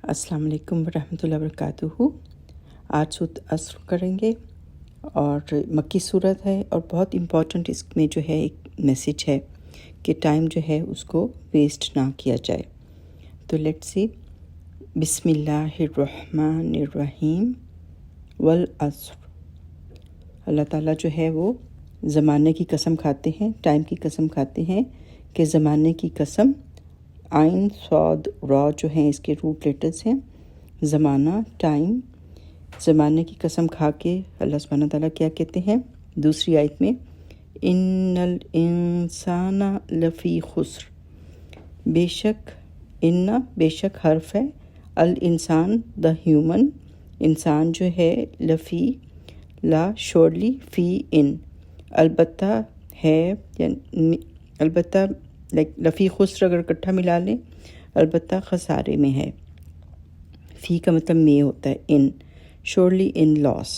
السلام علیکم ورحمۃ اللہ وبرکاتہ۔ آج سورۃ عصر کریں گے اور مکی صورت ہے اور بہت امپورٹنٹ اس میں جو ہے ایک میسیج ہے کہ ٹائم جو ہے اس کو ویسٹ نہ کیا جائے۔ تو لیٹس سی، بسم اللہ الرحمن الرحیم والعصر۔ اللہ تعالیٰ جو ہے وہ زمانے کی قسم کھاتے ہیں، ٹائم کی قسم کھاتے ہیں کہ زمانے کی قسم، عین صاد را جو ہیں اس کے روٹ لیٹرز ہیں، زمانہ، ٹائم، زمانے کی قسم کھا کے اللہ سبحانہ تعالیٰ کیا کہتے ہیں دوسری آیت میں، ان الانسان لفی خسر، بے شک، ان بے شک حرف ہے، الانسان دا ہیومن، انسان جو ہے، لفی لا شورلی، فی ان البتہ ہے، یعنی البتہ لفی خسر اگر اکٹھا ملا لیں، البتہ خسارے میں ہے۔ فی کا مطلب میں ہوتا ہے، ان، شورلی ان لاس۔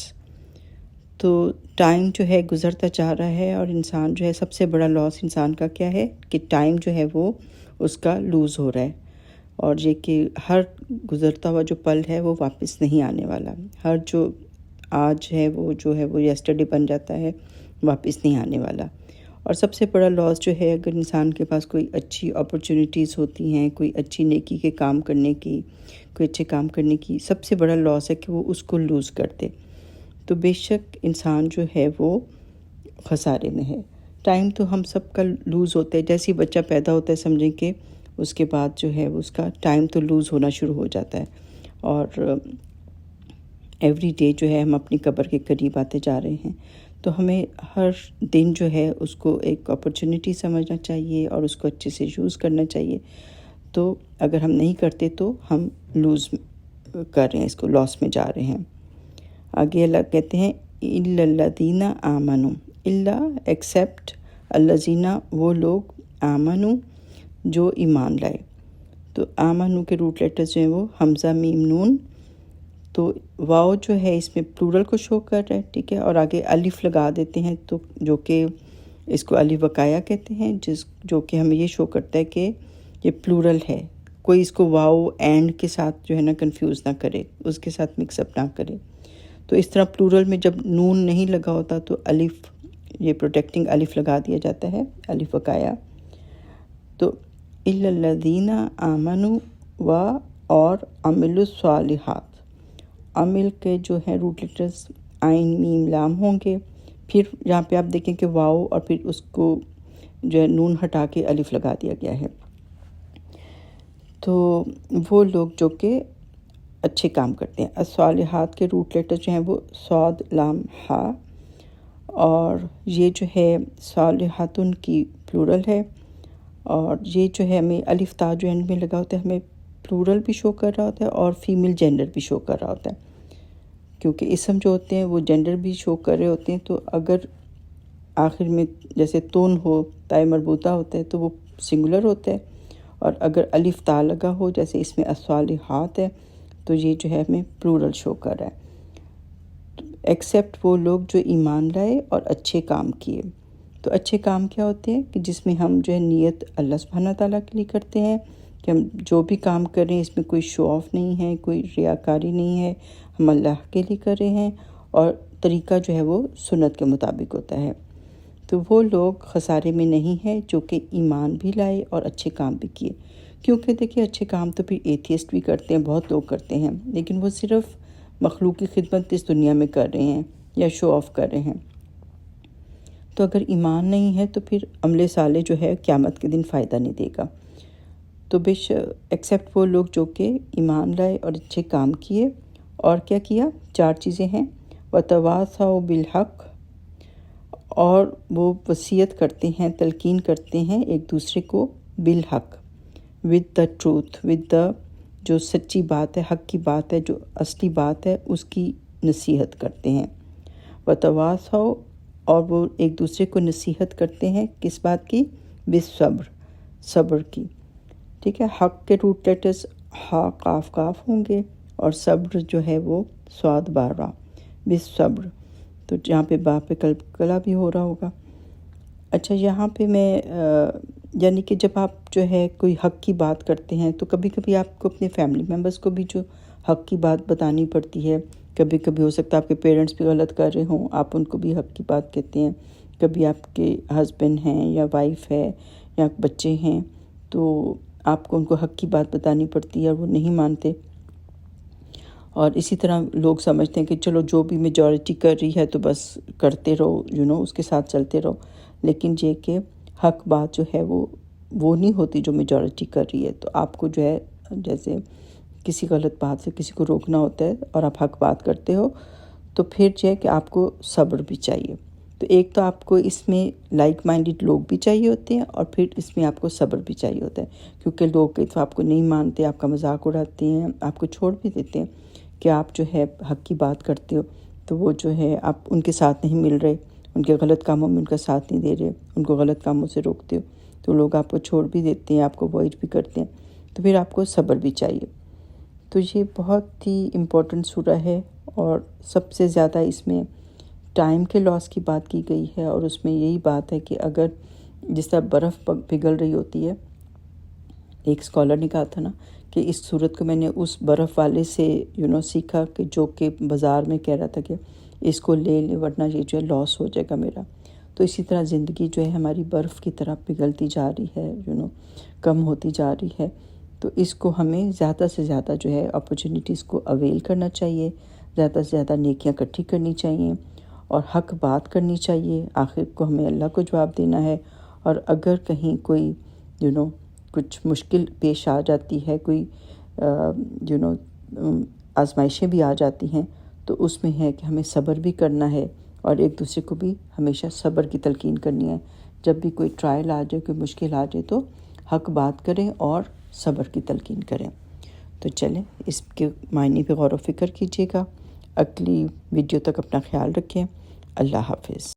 تو ٹائم جو ہے گزرتا جا رہا ہے اور انسان جو ہے، سب سے بڑا لاس انسان کا کیا ہے کہ ٹائم جو ہے وہ اس کا لوز ہو رہا ہے، اور یہ کہ ہر گزرتا ہوا جو پل ہے وہ واپس نہیں آنے والا، ہر جو آج ہے وہ جو ہے وہ یسٹرڈے بن جاتا ہے، واپس نہیں آنے والا۔ اور سب سے بڑا لاس جو ہے، اگر انسان کے پاس کوئی اچھی اپرچونیٹیز ہوتی ہیں، کوئی اچھی نیکی کے کام کرنے کی، کوئی اچھے کام کرنے کی، سب سے بڑا لاس ہے کہ وہ اس کو لوز کر دے۔ تو بے شک انسان جو ہے وہ خسارے میں ہے۔ ٹائم تو ہم سب کا لوز ہوتا ہے، جیسے ہی بچہ پیدا ہوتا ہے سمجھیں کہ اس کے بعد جو ہے اس کا ٹائم تو لوز ہونا شروع ہو جاتا ہے، اور ایوری ڈے جو ہے ہم اپنی قبر کے قریب آتے جا رہے ہیں۔ تو ہمیں ہر دن جو ہے اس کو ایک اپرچونٹی سمجھنا چاہیے اور اس کو اچھے سے یوز کرنا چاہیے۔ تو اگر ہم نہیں کرتے تو ہم لوز کر رہے ہیں، اس کو لاس میں جا رہے ہیں۔ آگے اللہ کہتے ہیں، اِلَّا الَّذِينَ آمَنُوا، الا ایکسیپٹ، الَّذِينَ وہ لوگ، آمنوا جو ایمان لائے۔ تو آمنوا کے روٹ لیٹرز جو ہیں وہ حمزہ میم نون، تو واو جو ہے اس میں پلورل کو شو کر رہا ہے، ٹھیک ہے، اور آگے الف لگا دیتے ہیں، تو جو کہ اس کو الف وقایا کہتے ہیں، جو کہ ہمیں یہ شو کرتا ہے کہ یہ پلورل ہے۔ کوئی اس کو واو اینڈ کے ساتھ جو ہے نا کنفیوز نہ کرے، اس کے ساتھ مکس اپ نہ کرے۔ تو اس طرح پلورل میں جب نون نہیں لگا ہوتا تو الف، یہ پروٹیکٹنگ الف لگا دیا جاتا ہے، الف وقایا۔ تو اِلَّا الَّذِينَ آمَنُوا و اور عملوا الصالحات، عمل کے جو ہیں روٹ لیٹرز عین میم لام ہوں گے، پھر یہاں پہ آپ دیکھیں کہ واو اور پھر اس کو جو ہے نون ہٹا کے الف لگا دیا گیا ہے۔ تو وہ لوگ جو کہ اچھے کام کرتے ہیں، الصالحات کے روٹ لیٹر جو ہیں وہ صاد لام ہا، اور یہ جو ہے صالحاتن کی پلورل ہے، اور یہ جو ہے ہمیں الف تا جو اینڈ میں لگا ہوتا ہے، ہمیں پلورل بھی شو کر رہا ہوتا ہے اور فیمیل جینڈر بھی شو کر رہا ہوتا ہے، کیونکہ اسم جو ہوتے ہیں وہ جینڈر بھی شو کر رہے ہوتے ہیں۔ تو اگر آخر میں جیسے تون ہو، تائے مربوطہ ہوتا ہے تو وہ سنگولر ہوتا ہے، اور اگر الف تا لگا ہو جیسے اس میں الصالحات ہے تو یہ جو ہے ہمیں پلورل شو کر رہا ہے۔ ایکسیپٹ وہ لوگ جو ایمان لائے اور اچھے کام کیے۔ تو اچھے کام کیا ہوتے ہیں کہ جس میں ہم جو ہے نیت اللہ سبحانہ تعالیٰ کے لیے کرتے ہیں، کہ ہم جو بھی کام کر رہے ہیں اس میں کوئی شو آف نہیں ہے، کوئی ریاکاری نہیں ہے، ہم اللہ کے لیے کر رہے ہیں، اور طریقہ جو ہے وہ سنت کے مطابق ہوتا ہے۔ تو وہ لوگ خسارے میں نہیں ہیں جو کہ ایمان بھی لائے اور اچھے کام بھی کیے۔ کیونکہ دیکھیں اچھے کام تو پھر ایتھیسٹ بھی کرتے ہیں، بہت لوگ کرتے ہیں، لیکن وہ صرف مخلوق کی خدمت اس دنیا میں کر رہے ہیں یا شو آف کر رہے ہیں۔ تو اگر ایمان نہیں ہے تو پھر عمل صالح جو ہے قیامت کے دن فائدہ نہیں دے گا۔ تو ایکسیپٹ وہ لوگ جو کہ ایمان لائے اور اچھے کام کیے، اور کیا کیا، 4 چیزیں ہیں، وَتَوَاصَوْا بِالْحَقِّ، اور وہ وصیت کرتے ہیں، تلقین کرتے ہیں ایک دوسرے کو، بالحق، with the truth, with the جو سچی بات ہے، حق کی بات ہے، جو اصلی بات ہے اس کی نصیحت کرتے ہیں۔ وَتَوَاصَوْا، اور وہ ایک دوسرے کو نصیحت کرتے ہیں کس بات کی، بالصبر، صبر کی، ٹھیک ہے۔ حق کے روٹ لیٹرز ہا قاف کاف ہوں گے، اور صبر جو ہے وہ صاد با را، بالصبر، تو جہاں پہ با پہ قلقلہ بھی ہو رہا ہوگا۔ اچھا، یہاں پہ میں یعنی کہ جب آپ جو ہے کوئی حق کی بات کرتے ہیں تو کبھی کبھی آپ کو اپنے فیملی ممبرس کو بھی جو حق کی بات بتانی پڑتی ہے. کبھی کبھی ہو سکتا ہے آپ کے پیرنٹس بھی غلط کر رہے ہوں، آپ ان کو بھی حق کی بات کہتے ہیں. کبھی آپ کے ہسبینڈ ہیں یا وائف ہے یا بچے ہیں تو آپ کو ان کو حق کی بات بتانی پڑتی ہے اور وہ نہیں مانتے. اور اسی طرح لوگ سمجھتے ہیں کہ چلو جو بھی میجورٹی کر رہی ہے تو بس کرتے رہو، اس کے ساتھ چلتے رہو. لیکن یہ کہ حق بات جو ہے وہ نہیں ہوتی جو میجورٹی کر رہی ہے. تو آپ کو جو ہے جیسے کسی غلط بات سے کسی کو روکنا ہوتا ہے اور آپ حق بات کرتے ہو تو پھر جو ہے کہ آپ کو صبر بھی چاہیے. تو ایک تو آپ کو اس میں لائک مائنڈڈ لوگ بھی چاہیے ہوتے ہیں اور پھر اس میں آپ کو صبر بھی چاہیے ہوتا ہے، کیونکہ لوگ کئی دفعہ آپ کو نہیں مانتے، آپ کا مذاق اڑاتے ہیں، آپ کو چھوڑ بھی دیتے ہیں کہ آپ جو ہے حق کی بات کرتے ہو تو وہ جو ہے آپ ان کے ساتھ نہیں مل رہے، ان کے غلط کاموں میں ان کا ساتھ نہیں دے رہے، ان کو غلط کاموں سے روکتے ہو تو لوگ آپ کو چھوڑ بھی دیتے ہیں، آپ کو اوائڈ بھی کرتے ہیں. تو پھر آپ کو صبر بھی چاہیے. تو یہ بہت ہی امپورٹنٹ سورہ ہے اور سب سے زیادہ اس میں ٹائم کے لاس کی بات کی گئی ہے. اور اس میں یہی بات ہے کہ اگر جس طرح برف پگھل رہی ہوتی ہے، ایک اسکالر نے کہا تھا نا کہ اس صورت کو میں نے اس برف والے سے سیکھا کہ جو کہ بازار میں کہہ رہا تھا کہ اس کو لے لے ورنہ یہ جو ہے لاس ہو جائے گا میرا. تو اسی طرح زندگی جو ہے ہماری برف کی طرح پگھلتی جا رہی ہے، کم ہوتی جا رہی ہے. تو اس کو ہمیں زیادہ سے زیادہ جو ہے اپرچونیٹیز کو اویل کرنا چاہیے، زیادہ سے زیادہ نیکیاں اکٹھی کرنی چاہیے اور حق بات کرنی چاہیے. آخر کو ہمیں اللہ کو جواب دینا ہے. اور اگر کہیں کوئی کچھ مشکل پیش آ جاتی ہے، کوئی آزمائشیں بھی آ جاتی ہیں تو اس میں ہے کہ ہمیں صبر بھی کرنا ہے اور ایک دوسرے کو بھی ہمیشہ صبر کی تلقین کرنی ہے. جب بھی کوئی ٹرائل آ جائے، کوئی مشکل آ جائے تو حق بات کریں اور صبر کی تلقین کریں. تو چلیں اس کے معنی پہ غور و فکر کیجیے گا. اگلی ویڈیو تک اپنا خیال رکھیں. اللہ حافظ.